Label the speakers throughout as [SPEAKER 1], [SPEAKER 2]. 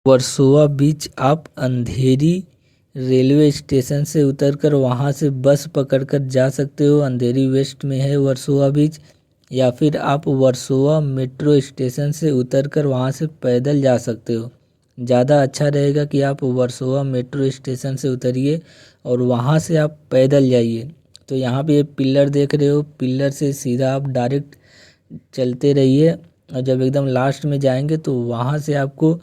[SPEAKER 1] वर्सोवा बीच आप अंधेरी railway station से उतरकर वहां से बस पकड़कर जा सकते हो। अंधेरी वेस्ट में है वर्सोवा बीच। या फिर आप वर्सोवा मेट्रो स्टेशन से उतरकर वहां से पैदल जा सकते हो। ज़्यादा अच्छा रहेगा कि आप वर्सोवा मेट्रो स्टेशन से उतरिए और वहां से आप पैदल जाइए। तो यहाँ पे ये पिलर देख रहे हो, पिलर से सीधा आप डायरेक्ट चलते रहिए और जब एकदम लास्ट में जाएंगे तो वहाँ से आपको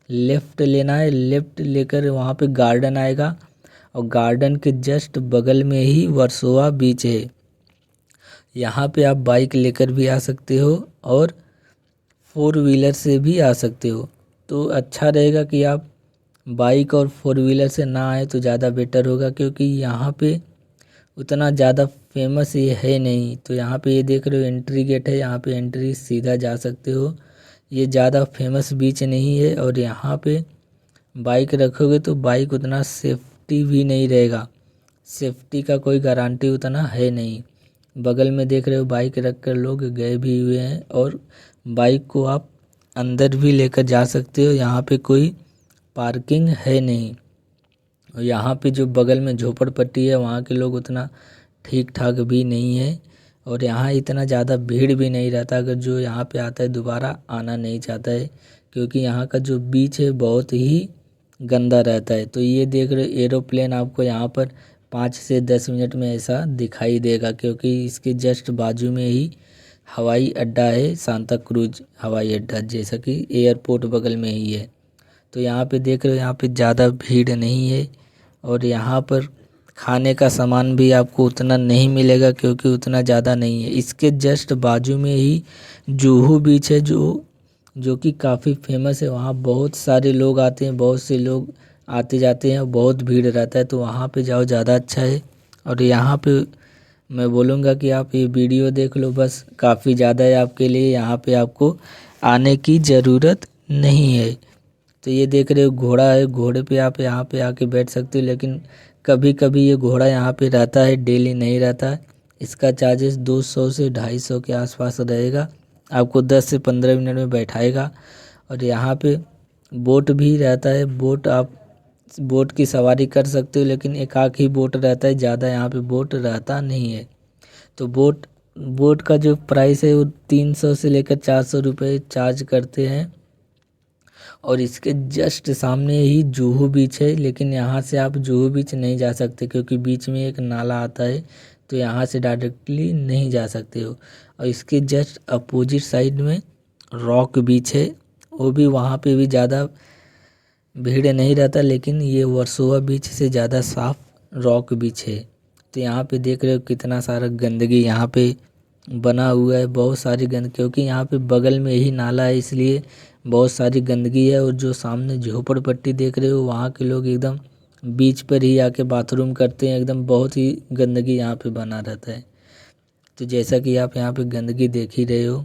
[SPEAKER 1] लेफ़्ट लेना है। लेफ़्ट लेकर वहाँ पे गार्डन आएगा और गार्डन के जस्ट बगल में ही वर्सोवा बीच है। यहाँ पे आप बाइक लेकर भी आ सकते हो और 4 व्हीलर से भी आ सकते हो। तो अच्छा रहेगा कि आप बाइक और 4 व्हीलर से ना आए तो ज़्यादा बेटर होगा, क्योंकि यहाँ पे उतना ज़्यादा फेमस ये है नहीं। तो यहाँ पे ये देख रहे हो एंट्री गेट है, यहाँ पे एंट्री सीधा जा सकते हो। ये ज़्यादा फेमस बीच नहीं है और यहाँ पे बाइक रखोगे तो बाइक उतना सेफ्टी भी नहीं रहेगा। सेफ्टी का कोई गारंटी उतना है नहीं। बगल में देख रहे हो बाइक रख कर लोग गए भी हुए हैं और बाइक को आप अंदर भी लेकर जा सकते हो। यहाँ पे कोई पार्किंग है नहीं। और यहाँ पे जो बगल में झोपड़पट्टी है वहाँ के लोग उतना ठीक ठाक भी नहीं है और यहाँ इतना ज़्यादा भीड़ भी नहीं रहता। अगर जो यहाँ पे आता है दोबारा आना नहीं चाहता है, क्योंकि यहाँ का जो बीच है बहुत ही गंदा रहता है। तो ये देख रहे एरोप्लेन आपको यहाँ पर 5 से 10 मिनट में ऐसा दिखाई देगा, क्योंकि इसके जस्ट बाजू में ही हवाई अड्डा है, सांता क्रूज हवाई अड्डा, जैसा कि एयरपोर्ट बगल में ही है। तो यहाँ पे देख रहे हो यहाँ पे ज़्यादा भीड़ नहीं है और यहाँ पर खाने का सामान भी आपको उतना नहीं मिलेगा, क्योंकि उतना ज़्यादा नहीं है। इसके जस्ट बाजू में ही जुहू बीच है जो कि काफ़ी फेमस है। वहाँ बहुत सारे लोग आते हैं, बहुत से लोग आते जाते हैं, बहुत भीड़ रहता है। तो वहाँ पे जाओ, ज़्यादा अच्छा है। और यहाँ पे मैं बोलूँगा कि आप ये वीडियो देख लो, बस काफ़ी ज़्यादा है आपके लिए। यहाँ पे आपको आने की ज़रूरत नहीं है। तो ये देख रहे हो घोड़ा है, घोड़े पे आप यहाँ पे आके बैठ सकते हो, लेकिन कभी कभी ये घोड़ा यहाँ पे रहता है, डेली नहीं रहता है। इसका चार्जेस 200 से 250 के आसपास रहेगा। आपको 10 से 15 मिनट में बैठाएगा। और यहाँ पे बोट भी रहता है, आप बोट की सवारी कर सकते हो, लेकिन एक आख ही बोट रहता है, ज़्यादा यहाँ पे बोट रहता नहीं है। तो बोट का जो प्राइस है वो 300 से लेकर 400 रुपये चार्ज करते हैं। और इसके जस्ट सामने ही जुहू बीच है, लेकिन यहाँ से आप जुहू बीच नहीं जा सकते, क्योंकि बीच में एक नाला आता है, तो यहाँ से डायरेक्टली नहीं जा सकते हो। और इसके जस्ट अपोजिट साइड में रॉक बीच है, वो भी वहाँ पे भी ज़्यादा भीड़ नहीं रहता, लेकिन ये वर्सोवा बीच से ज़्यादा साफ रॉक बीच है। तो यहाँ पे देख रहे हो कितना सारा गंदगी यहाँ पे बना हुआ है, बहुत सारी क्योंकि यहाँ पे बगल में ही नाला है, इसलिए बहुत सारी गंदगी है। और जो सामने झोपड़पट्टी देख रहे हो वहाँ के लोग एकदम बीच पर ही आके बाथरूम करते हैं, एकदम बहुत ही गंदगी यहाँ पे बना रहता है। तो जैसा कि आप यहाँ पे गंदगी देख ही रहे हो।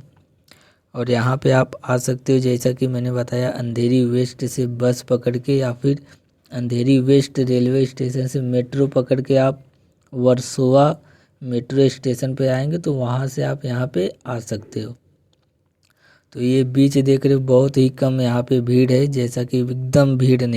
[SPEAKER 1] और यहाँ पे आप आ सकते हो, जैसा कि मैंने बताया, अंधेरी वेस्ट से बस पकड़ के या फिर अंधेरी वेस्ट रेलवे स्टेशन से मेट्रो पकड़ के आप वर्सोवा मेट्रो स्टेशन पे आएंगे, तो वहाँ से आप यहाँ पे आ सकते हो। तो ये बीच देख रहे हो बहुत ही कम यहाँ पे भीड़ है, जैसा कि एकदम भीड़ नहीं।